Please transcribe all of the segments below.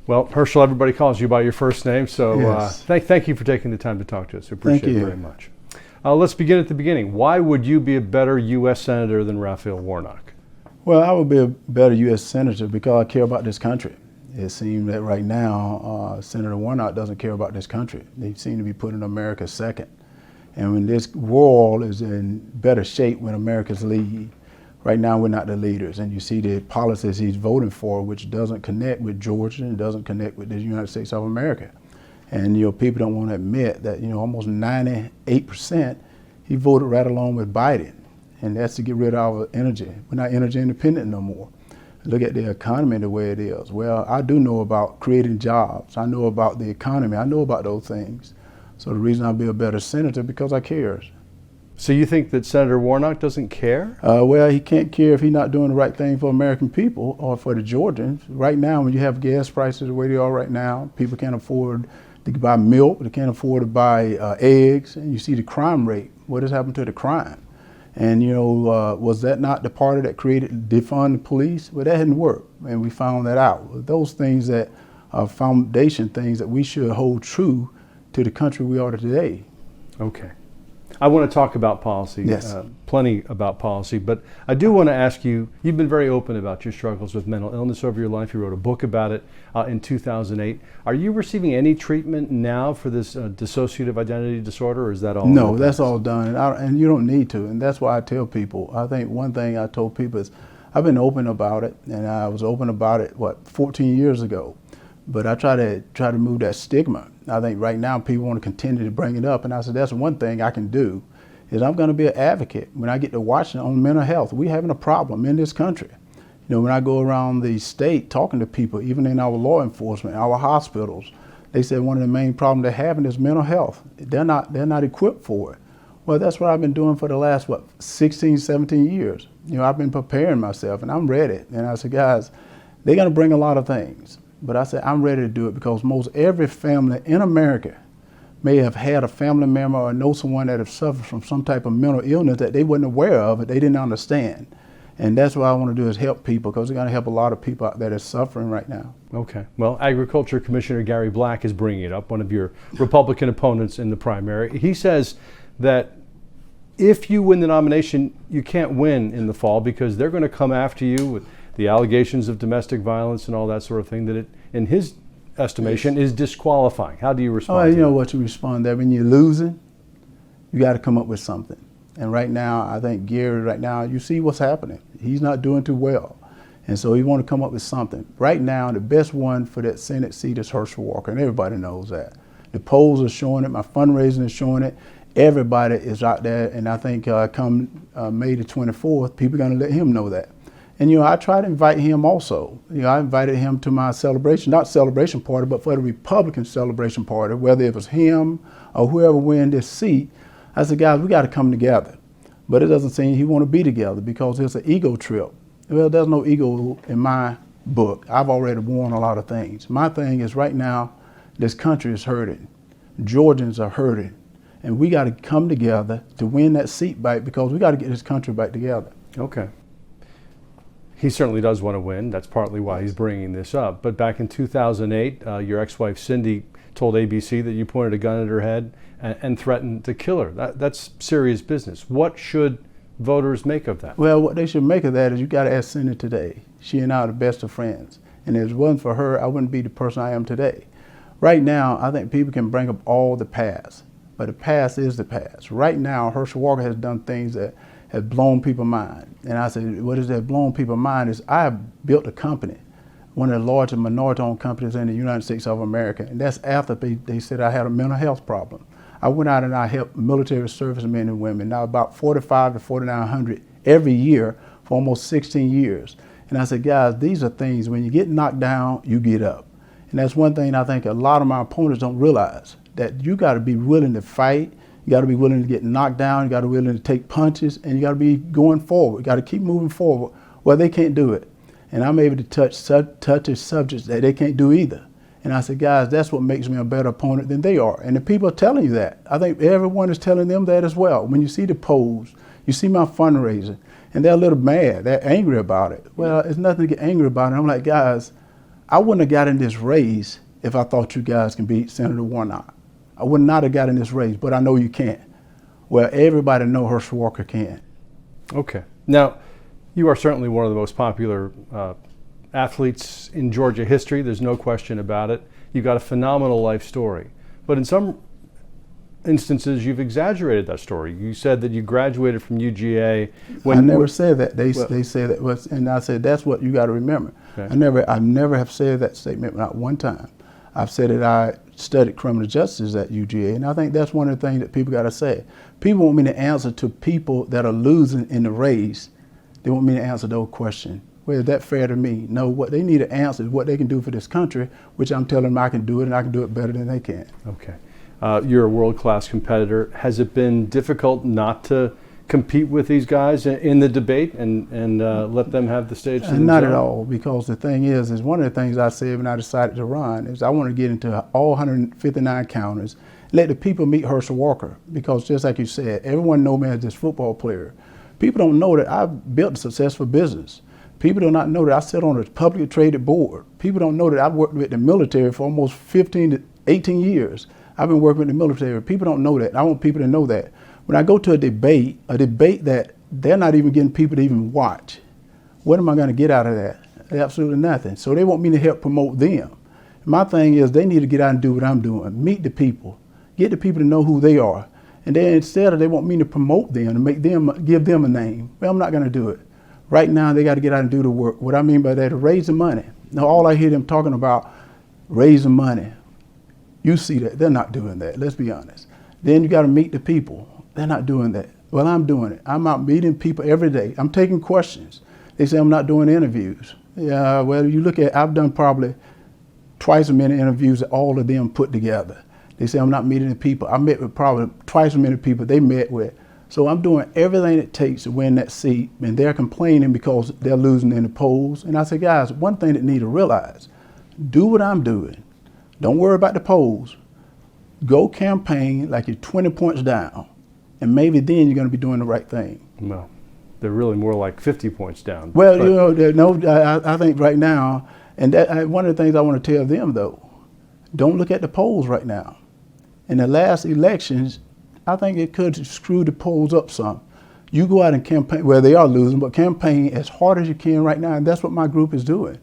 Well, Herschel, everybody calls you by your first name, so Yes. thank you for taking the time to talk to us. We appreciate Thank it you. very much. Let's begin at the beginning. Why would you be a better U.S. Senator than Raphael Warnock? Well, I would be a better U.S. Senator because I care about this country. It seems that right now, Senator Warnock doesn't care about this country. They seem to be putting America second. And when this world is in better shape when America's lead, right now we're not the leaders. And you see the policies he's voting for, which doesn't connect with Georgia and doesn't connect with the United States of America. And people don't want to admit that almost 98% he voted right along with Biden, and that's to get rid of our energy. We're not energy independent no more. Look at the economy the way it is. Well, I do know about creating jobs. I know about the economy. I know about those things. So the reason I'll be a better senator because I care. So you think that Senator Warnock doesn't care? Well, he can't care if he's not doing the right thing for American people or for the Georgians. Right now, when you have gas prices the way they are right now, people can't afford to buy milk, they can't afford to buy eggs, and you see the crime rate. What has happened to the crime? And was that not the party that created defund the police? Well, that didn't work, and we found that out. Those things that are foundation things that we should hold true to the country we are today. Okay. I want to talk about policy, Yes. Plenty about policy, but I do want to ask you, you've been very open about your struggles with mental illness over your life. You wrote a book about it in 2008. Are you receiving any treatment now for this dissociative identity disorder, or is that all? No, that's all done, and you don't need to, and that's why I tell people. I think one thing I told people is I've been open about it, and I was open about it, 14 years ago. But I try to move that stigma. I think right now people want to continue to bring it up, and I said that's one thing I can do, is I'm going to be an advocate. When I get to Washington on mental health, we're having a problem in this country. When I go around the state talking to people, even in our law enforcement, our hospitals, they said one of the main problems they're having is mental health. They're not equipped for it. Well, that's what I've been doing for the last 16, 17 years. I've been preparing myself, and I'm ready. And I said, guys, they're going to bring a lot of things. But I said, I'm ready to do it because most every family in America may have had a family member or know someone that has suffered from some type of mental illness that they weren't aware of, they didn't understand. And that's what I want to do is help people, because they're going to help a lot of people out there that's suffering right now. Okay. Well, Agriculture Commissioner Gary Black is bringing it up, one of your Republican opponents in the primary. He says that if you win the nomination, you can't win in the fall because they're going to come after you with the allegations of domestic violence and all that sort of thing, that it, in his estimation, is disqualifying. How do you respond to you know that? what you respond to. When you're losing, you got to come up with something. And right now, I think Gary, right now, you see what's happening. He's not doing too well. And so he want to come up with something. Right now, the best one for that Senate seat is Herschel Walker, and everybody knows that. The polls are showing it. My fundraising is showing it. Everybody is out there, and I think come May the 24th, people are going to let him know that. And I try to invite him also. I invited him to my celebration, not celebration party, but for the Republican celebration party, whether it was him or whoever win this seat. I said, guys, we got to come together. But it doesn't seem he want to be together because it's an ego trip. Well, there's no ego in my book. I've already won a lot of things. My thing is right now, this country is hurting. Georgians are hurting. And we got to come together to win that seat back because we got to get this country back together. Okay. He certainly does want to win. That's partly why he's bringing this up. But back in 2008, your ex-wife Cindy told ABC that you pointed a gun at her head and threatened to kill her. That's serious business. What should voters make of that? Well, what they should make of that is you got to ask Cindy today. She and I are the best of friends. And if it wasn't for her, I wouldn't be the person I am today. Right now, I think people can bring up all the past, but the past is the past. Right now, Herschel Walker has done things that have blown people's mind. And I said, what is that blown people's mind is I built a company, one of the largest minority-owned companies in the United States of America. And that's after they said I had a mental health problem. I went out and I helped military service men and women, now about 4,500 to 4,900 every year for almost 16 years. And I said, guys, these are things, when you get knocked down, you get up. And that's one thing I think a lot of my opponents don't realize, that you got to be willing to fight. You got to be willing to get knocked down. You got to be willing to take punches, and you got to be going forward. You got to keep moving forward. Well, they can't do it. And I'm able to touch subjects that they can't do either. And I said, guys, that's what makes me a better opponent than they are. And the people are telling you that. I think everyone is telling them that as well. When you see the polls, you see my fundraising, and they're a little mad. They're angry about it. Well, it's nothing to get angry about. And I'm like, guys, I wouldn't have got in this race if I thought you guys can beat Senator Warnock. I would not have got in this race, but I know you can't. Well, everybody know Herschel Walker can. Okay. Now, you are certainly one of the most popular athletes in Georgia history. There's no question about it. You've got a phenomenal life story. But in some instances, you've exaggerated that story. You said that you graduated from UGA. I never said that. They said that was, and I said that's what you got to remember. Okay. I never have said that statement, not one time. I've said that I studied criminal justice at UGA, and I think that's one of the things that people got to say. People want me to answer to people that are losing in the race. They want me to answer those questions. Well, is that fair to me? No, what they need to answer is what they can do for this country, which I'm telling them I can do it, and I can do it better than they can. Okay. You're a world-class competitor. Has it been difficult not to compete with these guys in the debate and let them have the stage? Not at all, because the thing is one of the things I said when I decided to run is I want to get into all 159 counties, let the people meet Herschel Walker, because just like you said, everyone knows me as this football player. People don't know that I've built a successful business. People do not know that I sit on a publicly traded board. People don't know that I've worked with the military for almost 15 to 18 years. I've been working with the military. People don't know that. I want people to know that. When I go to a debate that they're not even getting people to even watch, what am I going to get out of that? Absolutely nothing. So they want me to help promote them. My thing is they need to get out and do what I'm doing. Meet the people. Get the people to know who they are. And then instead they want me to promote them and make them, give them a name. Well, I'm not going to do it. Right now, they got to get out and do the work. What I mean by that is raise the money. Now, all I hear them talking about, raising money. You see that. They're not doing that. Let's be honest. Then you got to meet the people. They're not doing that. Well, I'm doing it. I'm out meeting people every day. I'm taking questions. They say I'm not doing interviews. Yeah, well, you look at, I've done probably twice as many interviews as all of them put together. They say I'm not meeting the people. I met with probably twice as many people they met with. So I'm doing everything it takes to win that seat, and they're complaining because they're losing in the polls. And I say, guys, one thing that you need to realize, do what I'm doing. Don't worry about the polls. Go campaign like you're 20 points down, and maybe then you're going to be doing the right thing. Well, they're really more like 50 points down. Well, you know, I think right now, and one of the things I want to tell them, though, don't look at the polls right now. In the last elections, I think it could screw the polls up some. You go out and campaign, well, they are losing, but campaign as hard as you can right now, and that's what my group is doing.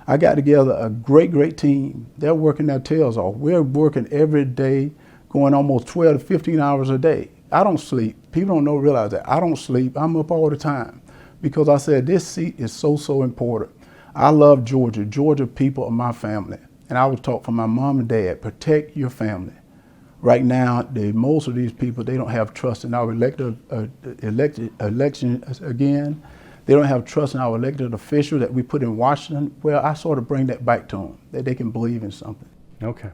I got together a great, great team. They're working their tails off. We're working every day, going almost 12 to 15 hours a day. I don't sleep. People don't realize that. I don't sleep. I'm up all the time because I said this seat is so, so important. I love Georgia. Georgia people are my family. And I would talk for my mom and dad, protect your family. Right now, most of these people, they don't have trust in our elections again. They don't have trust in our elected officials that we put in Washington. Well, I sort of bring that back to them, that they can believe in something. Okay.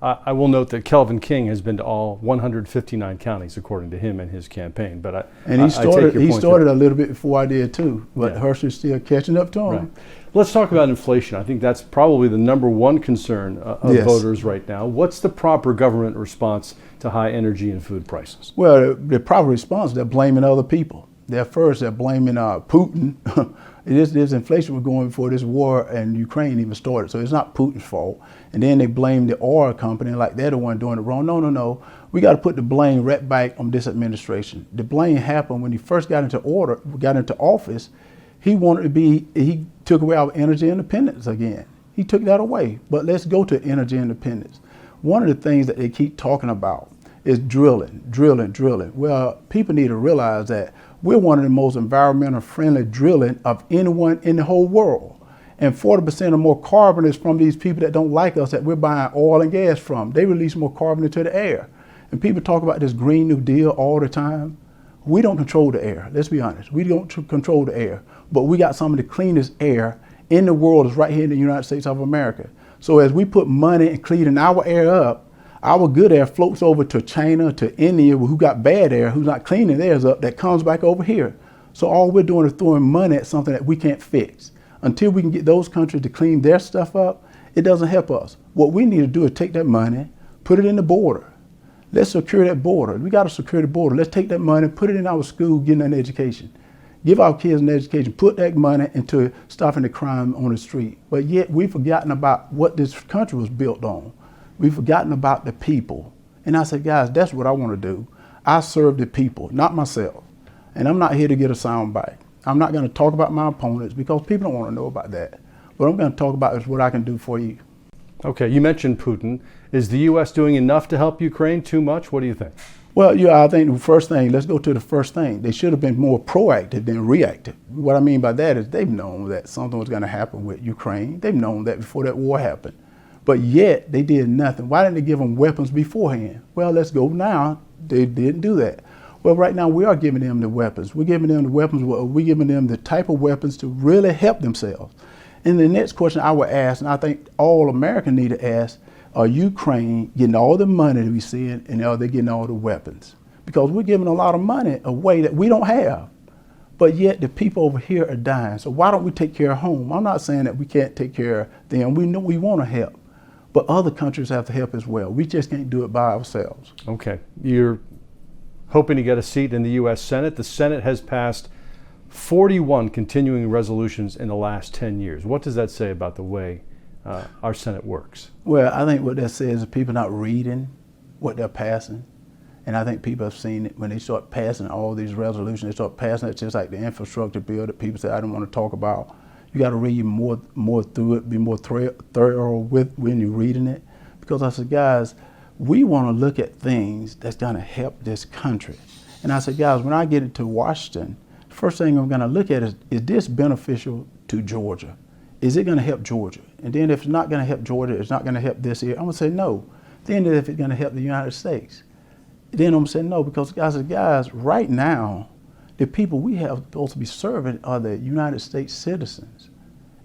I will note that Kelvin King has been to all 159 counties, according to him and his campaign. But he started a little bit before I did too. But yeah. Herschel's still catching up to him. Right. Let's talk about inflation. I think that's probably the number one concern of yes. voters right now. What's the proper government response to high energy and food prices? Well, the proper response, they're blaming other people. They're blaming Putin. This inflation was going before this war in Ukraine even started, so it's not Putin's fault. And then they blame the oil company like they're the one doing it wrong. No. We got to put the blame right back on this administration. The blame happened when he first got into office. He took away our energy independence again. He took that away. But let's go to energy independence. One of the things that they keep talking about is drilling. Well, people need to realize that we're one of the most environmental friendly drilling of anyone in the whole world. And 40% or more carbon is from these people that don't like us, that we're buying oil and gas from. They release more carbon into the air. And people talk about this Green New Deal all the time. We don't control the air, let's be honest. We don't control the air, but we got some of the cleanest air in the world is right here in the United States of America. So as we put money in cleaning our air up, our good air floats over to China, to India, who got bad air, who's not cleaning theirs up, that comes back over here. So all we're doing is throwing money at something that we can't fix. Until we can get those countries to clean their stuff up, it doesn't help us. What we need to do is take that money, put it in the border. Let's secure that border. We got to secure the border. Let's take that money, put it in our school, getting an education. give our kids an education, put that money into stopping the crime on the street. But yet we've forgotten about what this country was built on. We've forgotten about the people. And I said, guys, that's what I want to do. I serve the people, not myself. And I'm not here to get a sound bite. I'm not going to talk about my opponents because people don't want to know about that. What I'm going to talk about is what I can do for you. Okay, you mentioned Putin. Is the U.S. doing enough to help Ukraine? Too much? What do you think? Well, yeah, I think the first thing, let's go to the first thing. They should have been more proactive than reactive. What I mean by that is they've known that something was going to happen with Ukraine. They've known that before that war happened. But yet they did nothing. Why didn't they give them weapons beforehand? Well, let's go now. They didn't do that. Well, right now we are giving them the weapons. We're giving them the weapons. We're giving them the type of weapons to really help themselves. And the next question I would ask, and I think all Americans need to ask, are Ukraine getting all the money that we send, and are they getting all the weapons? Because we're giving a lot of money away that we don't have. But yet the people over here are dying. So why don't we take care of home? I'm not saying that we can't take care of them. We know we want to help. But other countries have to help as well. We just can't do it by ourselves. Okay. You're hoping to get a seat in the U.S. Senate. The Senate has passed 41 continuing resolutions in the last 10 years. What does that say about the way our Senate works? Well, I think what that says is people not reading what they're passing. And I think people have seen it when they start passing all these resolutions. They start passing it just like the infrastructure bill that people say, I don't want to talk about. You got to read more through it, be more thorough with when you're reading it. Because I said, guys, we want to look at things that's going to help this country. And I said, guys, when I get into Washington, the first thing I'm going to look at is this beneficial to Georgia? Is it going to help Georgia? And then if it's not going to help Georgia, it's not going to help this area, I'm going to say no. Then if it's going to help the United States, then I'm going to say no. Because guys, right now, the people we have supposed to be serving are the United States citizens.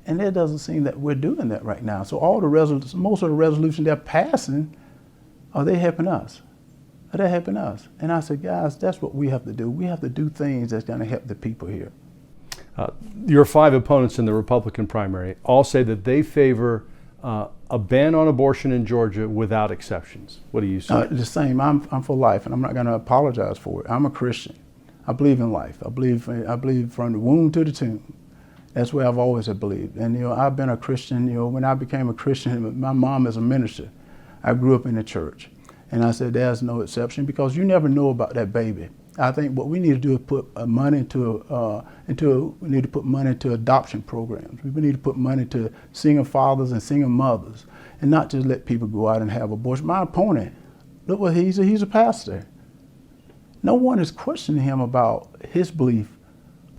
And it doesn't seem that we're doing that right now. So all the most of the resolutions they're passing, are they helping us? Are they helping us? And I said, guys, that's what we have to do. We have to do things that's going to help the people here. Your 5 opponents in the Republican primary all say that they favor a ban on abortion in Georgia without exceptions. What do you say? The same. I'm for life, and I'm not going to apologize for it. I'm a Christian. I believe in life. I believe from the womb to the tomb. That's where I've always believed. And I've been a Christian. When I became a Christian, my mom is a minister. I grew up in the church, and I said there's no exception because you never know about that baby. I think what we need to do is put money we need to put money into adoption programs. We need to put money to single fathers and single mothers, and not just let people go out and have abortion. My opponent, look what he's a pastor. No one is questioning him about his belief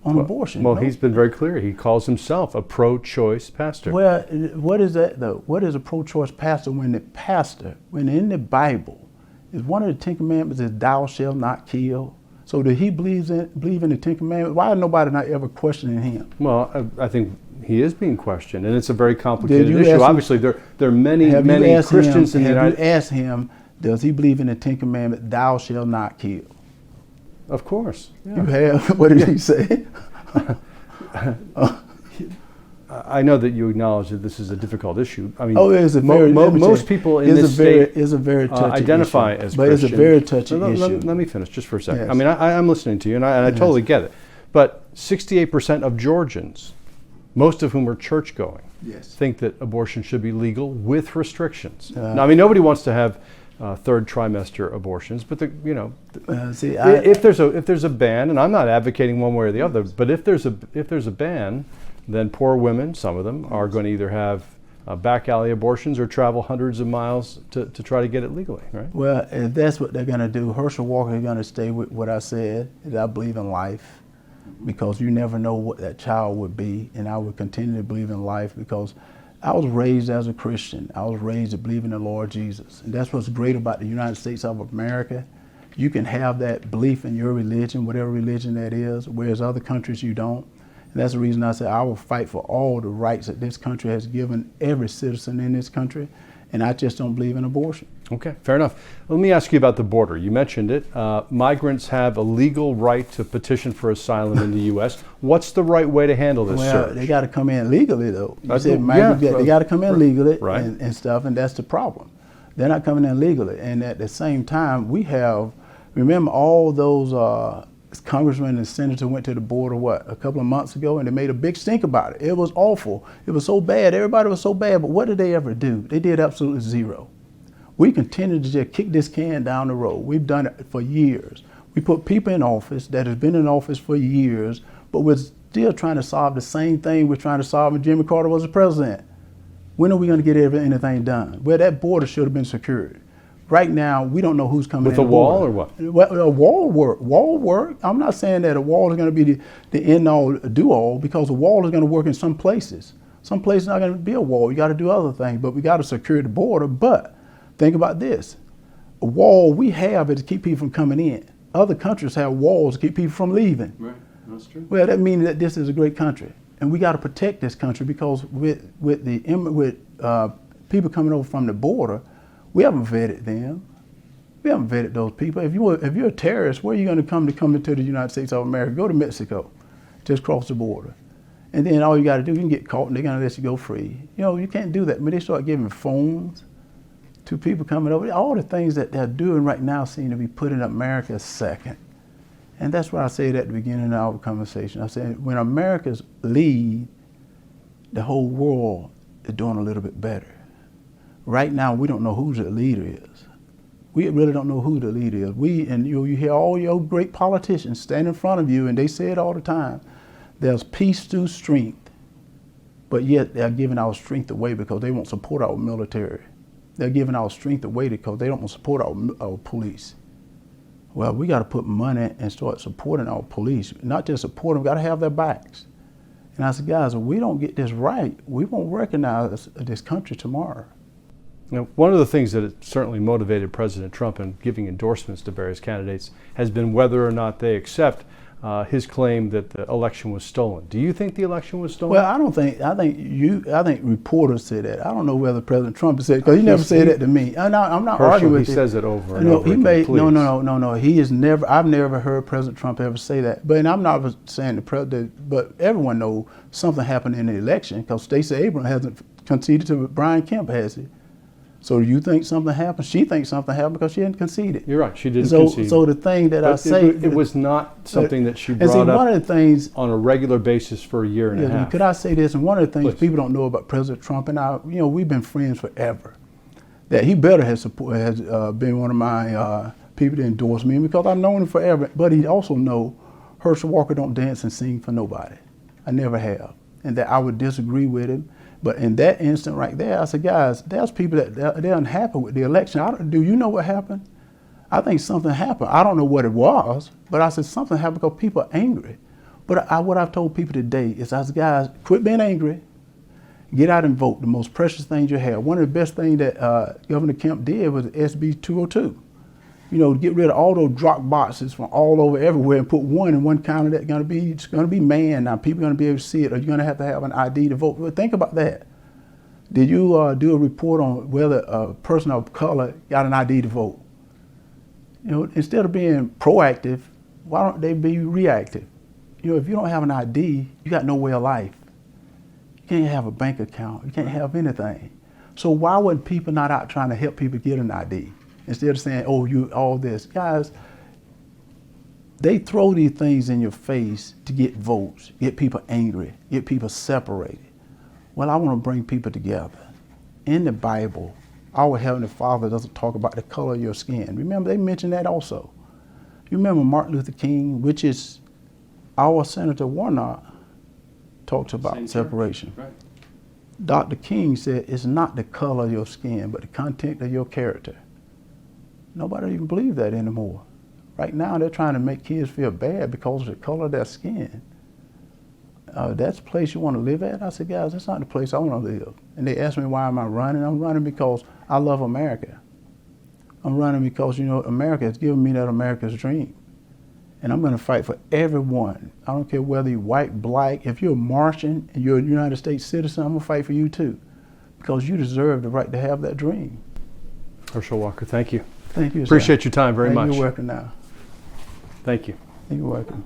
on abortion. Well, he's been very clear. He calls himself a pro-choice pastor. Well, what is that though? What is a pro-choice pastor when in the Bible, is one of the 10 Commandments is thou shalt not kill? So did he believe in the 10 Commandments? Why is nobody not ever questioning him? Well, I think he is being questioned, and it's a very complicated issue. Obviously, there are many Christians in the United States. Have you asked him, does he believe in the 10 Commandments, thou shalt not kill? Of course. Yeah. You have? What did he say? I know that you acknowledge that this is a difficult issue. I mean, it's a very most people in this state identify as Christian. But it's a very touchy issue. Let me finish just for a second. Yes. I mean, I'm listening to you, and I totally get it. But 68% of Georgians, most of whom are church-going, think that abortion should be legal with restrictions. Now, I mean, nobody wants to have third trimester abortions, but if there's a ban, and I'm not advocating one way or the other, but if there's a ban, then poor women, some of them, are going to either have back alley abortions or travel hundreds of miles to try to get it legally, right? Well, if that's what they're going to do, Herschel Walker is going to stay with what I said, that I believe in life, because you never know what that child would be, and I would continue to believe in life because I was raised as a Christian. I was raised to believe in the Lord Jesus. And that's what's great about the United States of America. You can have that belief in your religion, whatever religion that is, whereas other countries you don't. And that's the reason I say I will fight for all the rights that this country has given every citizen in this country. And I just don't believe in abortion. Okay, fair enough. Let me ask you about the border. You mentioned it. Migrants have a legal right to petition for asylum in the U.S. What's the right way to handle this search? They got to come in legally, though. You said migrants, they got to come in legally and stuff, and that's the problem. They're not coming in legally. And at the same time, remember all those congressman and senator went to the border, a couple of months ago, and they made a big stink about it. It was awful. It was so bad. Everybody was so bad. But what did they ever do? They did absolutely zero. We continue to just kick this can down the road. We've done it for years. We put people in office that has been in office for years, but we're still trying to solve the same thing we're trying to solve when Jimmy Carter was the president. When are we going to get anything done? Well, that border should have been secured. Right now, we don't know who's coming in. With a wall or what? Well, a wall work. I'm not saying that a wall is going to be the end all, do all, because a wall is going to work in some places. Some places not going to be a wall. You got to do other things, but we got to secure the border. But think about this: a wall we have is to keep people from coming in. Other countries have walls to keep people from leaving. Right, that's true. Well, that means that this is a great country, and we got to protect this country, because with people coming over from the border, we haven't vetted them. We haven't vetted those people. If you're a terrorist, where are you going to come into the United States of America? Go to Mexico, just cross the border, and then all you got to do, you can get caught, and they're going to let you go free. You know, you can't do that. When they start giving phones to people coming over, all the things that they're doing right now seem to be putting America second. And that's why I said at the beginning of our conversation, I said, when Americans lead, the whole world is doing a little bit better. Right now, we don't know who the leader is. We really don't know who the leader is. You hear all your great politicians stand in front of you, and they say it all the time. There's peace through strength, but yet they're giving our strength away because they won't support our military. They're giving our strength away because they don't want to support our police. Well, we got to put money and start supporting our police. Not just support them, we got to have their backs. And I said, guys, if we don't get this right, we won't recognize this country tomorrow. Now, one of the things that certainly motivated President Trump in giving endorsements to various candidates has been whether or not they accept his claim that the election was stolen. Do you think the election was stolen? Well, I think reporters say that. I don't know whether President Trump said it, because he never said that to me. I'm not Herschel, arguing with he you. says it over and over. No. He has never. I've never heard President Trump ever say that. But I'm not saying the president. But everyone knows something happened in the election, because Stacey Abrams hasn't conceded to Brian Kemp, has he? So do you think something happened? She thinks something happened because she hadn't conceded. You're right. She didn't concede. So the thing that I say, it was not something that she brought up one of the things, on a regular basis for a year and a half. Could I say this? And one of the things Please. people don't know about President Trump and I, we've been friends forever. That he better has been one of my people to endorse me, because I've known him forever. But he also know Herschel Walker don't dance and sing for nobody. I never have, and that I would disagree with him. But in that instant right there, I said, guys, there's people that they're unhappy with the election. Do you know what happened? I think something happened. I don't know what it was, but I said something happened because people are angry. But what I've told people today is, I said, guys, quit being angry. Get out and vote. The most precious thing you have. One of the best things that Governor Kemp did was SB 202. To get rid of all those drop boxes from all over everywhere and put one in one county that's going to be manned. Now people are going to be able to see it, or you're going to have an ID to vote. But think about that. Did you do a report on whether a person of color got an ID to vote? Instead of being proactive, why don't they be reactive? If you don't have an ID, you got no way of life. You can't have a bank account. You can't have anything. So why would people not out trying to help people get an ID? Instead of saying, oh, you all this. Guys, they throw these things in your face to get votes, get people angry, get people separated. Well, I want to bring people together. In the Bible, our Heavenly Father doesn't talk about the color of your skin. Remember, they mentioned that also. You remember Martin Luther King, which is our Senator Warnock, talks about separation. Right. Dr. King said, it's not the color of your skin, but the content of your character. Nobody even believes that anymore. Right now, they're trying to make kids feel bad because of the color of their skin. That's the place you want to live at? I said, guys, that's not the place I want to live. And they asked me, why am I running? I'm running because I love America. I'm running because, America has given me that America's dream. And I'm going to fight for everyone. I don't care whether you're white, black. If you're a Martian and you're a United States citizen, I'm going to fight for you too, because you deserve the right to have that dream. Herschel Walker, thank you. Thank you, sir. Appreciate your time very much. You're welcome now. Thank you. You're welcome.